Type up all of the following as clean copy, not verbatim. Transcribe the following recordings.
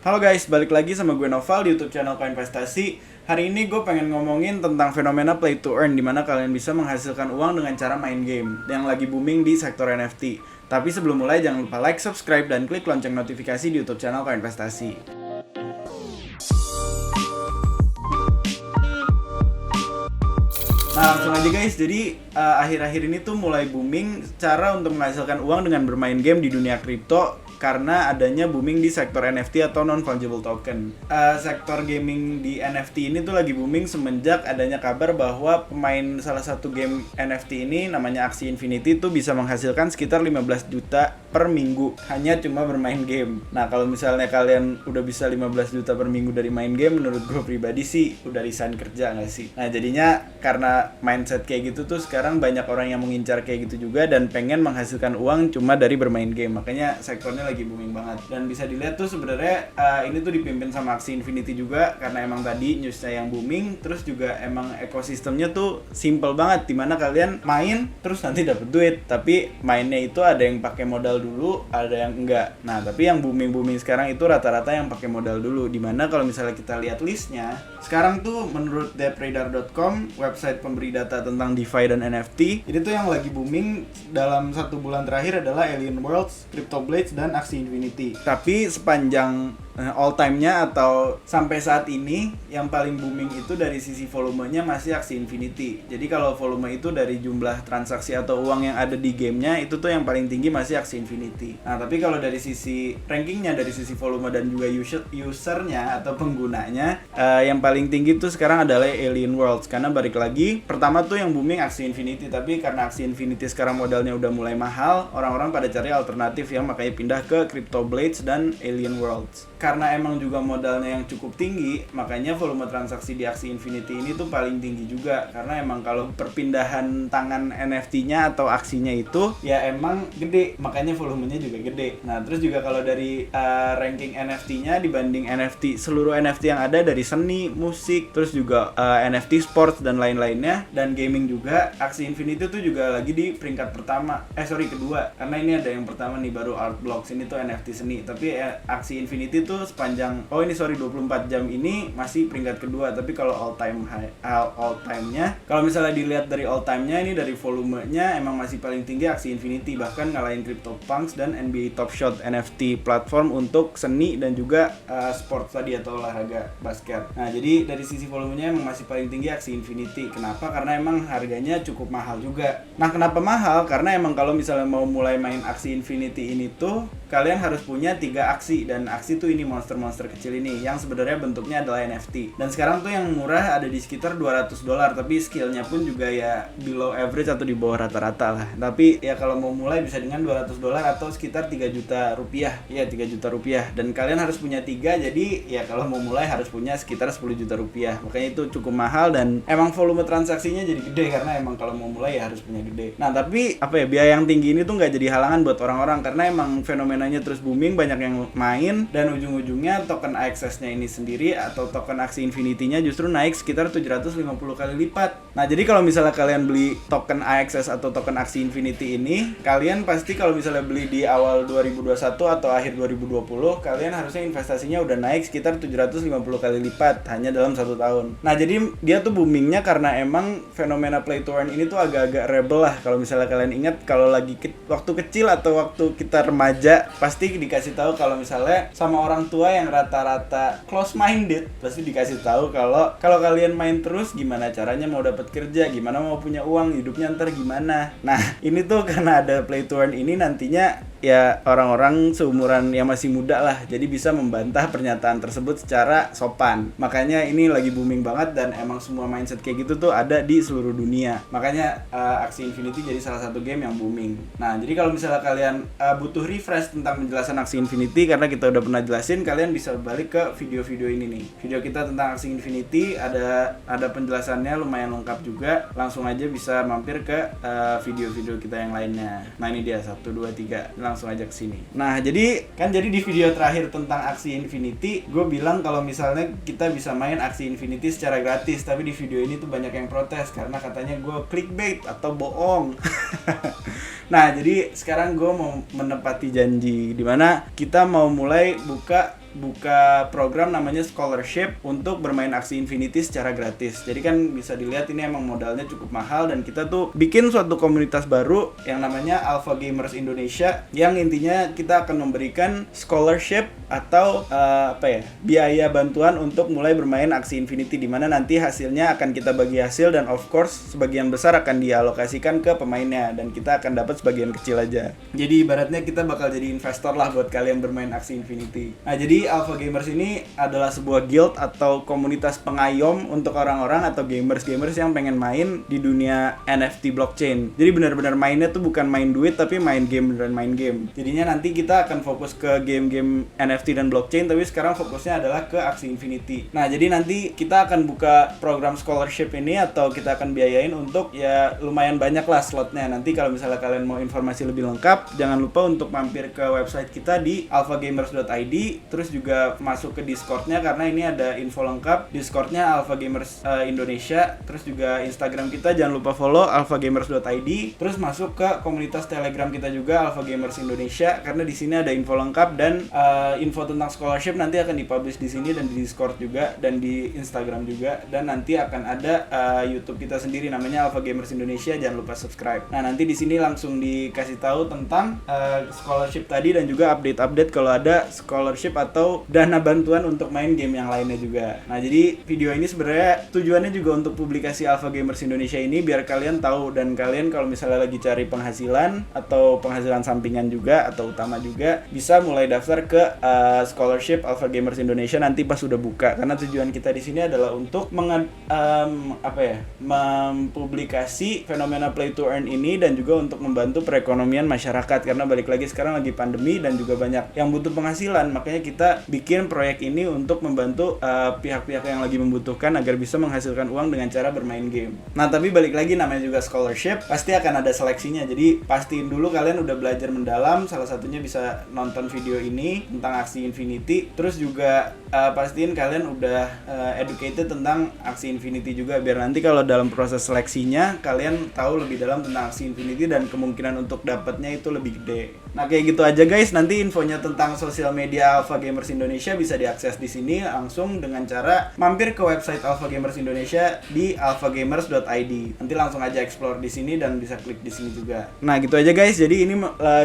Halo guys, balik lagi sama gue Noval di YouTube channel Koinvestasi. Hari ini gue pengen ngomongin tentang fenomena play to earn, dimana kalian bisa menghasilkan uang dengan cara main game yang lagi booming di sektor NFT. Tapi sebelum mulai jangan lupa like, subscribe, dan klik lonceng notifikasi di YouTube channel Koinvestasi. Nah langsung aja guys, jadi akhir-akhir ini tuh mulai booming cara untuk menghasilkan uang dengan bermain game di dunia kripto karena adanya booming di sektor NFT atau non-fungible token. Sektor gaming di NFT ini tuh lagi booming semenjak adanya kabar bahwa pemain salah satu game NFT ini namanya Axie Infinity tuh bisa menghasilkan sekitar 15 juta per minggu hanya cuma bermain game. Nah kalau misalnya kalian udah bisa 15 juta per minggu dari main game, menurut gue pribadi sih udah resign kerja gak sih? Nah jadinya karena mindset kayak gitu tuh sekarang banyak orang yang mengincar kayak gitu juga dan pengen menghasilkan uang cuma dari bermain game. Makanya sektornya lagi booming banget. Dan bisa dilihat tuh sebenarnya ini tuh dipimpin sama Axie Infinity juga karena emang tadi newsnya yang booming, terus juga emang ekosistemnya tuh simple banget dimana kalian main terus nanti dapet duit. Tapi mainnya itu ada yang pakai modal dulu, ada yang enggak. Nah tapi yang booming sekarang itu rata-rata yang pakai modal dulu. Dimana kalau misalnya kita lihat listnya, sekarang tuh menurut depradar.com, website pemberi data tentang DeFi dan NFT, ini tuh yang lagi booming dalam 1 bulan terakhir adalah Alien Worlds, CryptoBlades, dan Axie Infinity. Tapi sepanjang all time-nya atau sampai saat ini yang paling booming itu dari sisi volumenya masih Axie Infinity. Jadi kalau volume itu dari jumlah transaksi atau uang yang ada di gamenya, itu tuh yang paling tinggi masih Axie Infinity. Nah tapi kalau dari sisi rankingnya, dari sisi volume dan juga usernya atau penggunanya, yang paling tinggi tuh sekarang adalah Alien Worlds. Karena balik lagi, pertama tuh yang booming Axie Infinity, tapi karena Axie Infinity sekarang modalnya udah mulai mahal, orang-orang pada cari alternatif yang makanya pindah ke CryptoBlades dan Alien Worlds. Karena emang juga modalnya yang cukup tinggi, makanya volume transaksi di Axie Infinity ini tuh paling tinggi juga. Karena emang kalau perpindahan tangan NFT-nya atau aksinya itu ya emang gede, makanya volumenya juga gede. Nah terus juga kalau dari ranking NFT-nya dibanding seluruh NFT yang ada dari seni, musik, terus juga NFT sports dan lain-lainnya, dan gaming juga, Axie Infinity tuh juga lagi di peringkat kedua. Karena ini ada yang pertama nih, baru Art Blocks, ini tuh NFT seni. Tapi Axie Infinity tuh sepanjang 24 jam ini masih peringkat kedua. Tapi kalau all time-nya, kalau misalnya dilihat dari all time-nya, ini dari volumenya emang masih paling tinggi Axie Infinity, bahkan ngalahin CryptoPunks dan NBA Top Shot, NFT platform untuk seni dan juga sports tadi atau olahraga basket. Nah jadi dari sisi volumenya emang masih paling tinggi Axie Infinity. Kenapa? Karena emang harganya cukup mahal juga. Nah kenapa mahal? Karena emang kalau misalnya mau mulai main Axie Infinity ini tuh kalian harus punya 3 aksi, dan aksi tuh ini monster-monster kecil ini yang sebenarnya bentuknya adalah NFT. Dan sekarang tuh yang murah ada di sekitar $200, tapi skillnya pun juga ya below average atau di bawah rata-rata lah. Tapi ya kalau mau mulai bisa dengan $200 atau sekitar 3 juta rupiah. Ya 3 juta rupiah. Dan kalian harus punya 3, jadi ya kalau mau mulai harus punya sekitar 10 juta rupiah. Makanya itu cukup mahal dan emang volume transaksinya jadi gede karena emang kalau mau mulai ya harus punya gede. Nah tapi biaya yang tinggi ini tuh nggak jadi halangan buat orang-orang karena emang fenomenanya terus booming, banyak yang main, dan ujung-ujungnya token AXS-nya ini sendiri atau token Axie Infinity-nya justru naik sekitar 750 kali lipat. Nah jadi kalau misalnya kalian beli token AXS atau token Axie Infinity ini, kalian pasti kalau misalnya beli di awal 2021 atau akhir 2020, kalian harusnya investasinya udah naik sekitar 750 kali lipat hanya dalam 1 tahun. Nah jadi dia tuh boomingnya karena emang fenomena play to earn ini tuh agak-agak rebel lah. Kalau misalnya kalian ingat, kalau lagi waktu kecil atau waktu kita remaja, pasti dikasih tahu kalau misalnya sama orang tua yang rata-rata close minded, pasti dikasih tahu kalau kalian main terus gimana caranya mau dapat kerja, gimana mau punya uang, hidupnya ntar gimana. Nah ini tuh karena ada play to earn ini, nantinya ya orang-orang seumuran yang masih muda lah, jadi bisa membantah pernyataan tersebut secara sopan. Makanya ini lagi booming banget dan emang semua mindset kayak gitu tuh ada di seluruh dunia. Makanya Axie Infinity jadi salah satu game yang booming. Nah jadi kalau misalnya kalian butuh refresh tentang penjelasan Axie Infinity, karena kita udah pernah jelasin, kalian bisa balik ke video-video ini nih. Video kita tentang Axie Infinity ada penjelasannya lumayan lengkap juga. Langsung aja bisa mampir ke video-video kita yang lainnya. Nah ini dia 1, 2, 3, langsung aja ke sini. Nah jadi di video terakhir tentang Axie Infinity, gue bilang kalau misalnya kita bisa main Axie Infinity secara gratis, tapi di video ini tuh banyak yang protes karena katanya gue clickbait atau bohong. Nah jadi sekarang gue mau menepati janji, dimana kita mau mulai buka buka program namanya scholarship untuk bermain Axie Infinity secara gratis. Jadi kan bisa dilihat ini emang modalnya cukup mahal, dan kita tuh bikin suatu komunitas baru yang namanya Alpha Gamers Indonesia, yang intinya kita akan memberikan scholarship atau biaya bantuan untuk mulai bermain Axie Infinity, di mana nanti hasilnya akan kita bagi hasil, dan of course sebagian besar akan dialokasikan ke pemainnya dan kita akan dapat sebagian kecil aja. Jadi ibaratnya kita bakal jadi investor lah buat kalian bermain Axie Infinity. Nah, jadi Alpha Gamers ini adalah sebuah guild atau komunitas pengayom untuk orang-orang atau gamers-gamers yang pengen main di dunia NFT blockchain. Jadi benar-benar mainnya tuh bukan main duit, tapi main game dan main game. Jadinya nanti kita akan fokus ke game-game NFT dan blockchain, tapi sekarang fokusnya adalah ke Axie Infinity. Nah, jadi nanti kita akan buka program scholarship ini, atau kita akan biayain untuk ya lumayan banyak lah slotnya. Nanti kalau misalnya kalian mau informasi lebih lengkap, jangan lupa untuk mampir ke website kita di alphagamers.id, terus juga masuk ke Discord-nya karena ini ada info lengkap. Discord-nya Alpha Gamers Indonesia, terus juga Instagram kita jangan lupa follow alphagamers.id, terus masuk ke komunitas Telegram kita juga Alpha Gamers Indonesia, karena di sini ada info lengkap dan info tentang scholarship nanti akan dipublish di sini dan di Discord juga dan di Instagram juga, dan nanti akan ada YouTube kita sendiri namanya Alpha Gamers Indonesia, jangan lupa subscribe. Nah, nanti di sini langsung dikasih tahu tentang scholarship tadi dan juga update-update kalau ada scholarship atau dana bantuan untuk main game yang lainnya juga. Nah, jadi video ini sebenarnya tujuannya juga untuk publikasi Alpha Gamers Indonesia ini biar kalian tahu, dan kalian kalau misalnya lagi cari penghasilan atau penghasilan sampingan juga atau utama juga bisa mulai daftar ke scholarship Alpha Gamers Indonesia nanti pas sudah buka, karena tujuan kita di sini adalah untuk mempublikasi fenomena play to earn ini dan juga untuk membantu perekonomian masyarakat, karena balik lagi sekarang lagi pandemi dan juga banyak yang butuh penghasilan, makanya kita bikin proyek ini untuk membantu pihak-pihak yang lagi membutuhkan agar bisa menghasilkan uang dengan cara bermain game. Nah, tapi balik lagi namanya juga scholarship, pasti akan ada seleksinya, jadi pastiin dulu kalian udah belajar mendalam, salah satunya bisa nonton video ini tentang Axie Infinity, terus juga pastiin kalian udah educated tentang Axie Infinity juga, biar nanti kalau dalam proses seleksinya kalian tahu lebih dalam tentang Axie Infinity dan kemungkinan untuk dapatnya itu lebih gede. Nah, kayak gitu aja guys. Nanti infonya tentang sosial media Alpha Gamers Indonesia bisa diakses di sini langsung dengan cara mampir ke website Alpha Gamers Indonesia di alphagamers.id. Nanti langsung aja explore di sini dan bisa klik di sini juga. Nah, gitu aja guys. Jadi ini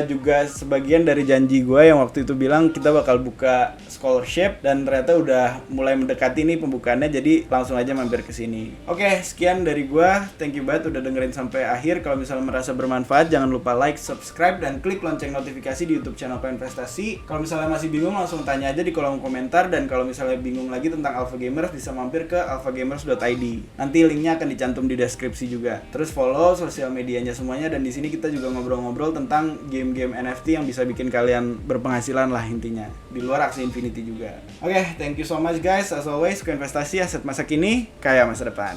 juga sebagian dari janji gue yang waktu itu bilang kita bakal buka scholarship, dan ternyata udah mulai mendekati nih pembukaannya, jadi langsung aja mampir ke sini. Oke, sekian dari gue. Thank you banget udah dengerin sampai akhir. Kalau misalnya merasa bermanfaat, jangan lupa like, subscribe, dan klik lonceng notifikasi di YouTube channel Investasi. Kalau misalnya masih bingung, langsung tanya aja di kolom komentar, dan kalau misalnya bingung lagi tentang Alpha Gamers bisa mampir ke alphagamers.id. Nanti linknya akan dicantum di deskripsi juga. Terus follow sosial medianya semuanya, dan di sini kita juga ngobrol-ngobrol tentang game-game NFT yang bisa bikin kalian berpenghasilan lah intinya. Di luar Axie Infinity juga. Oke, thank you so much guys. As always, ke investasi aset masa kini, kaya masa depan.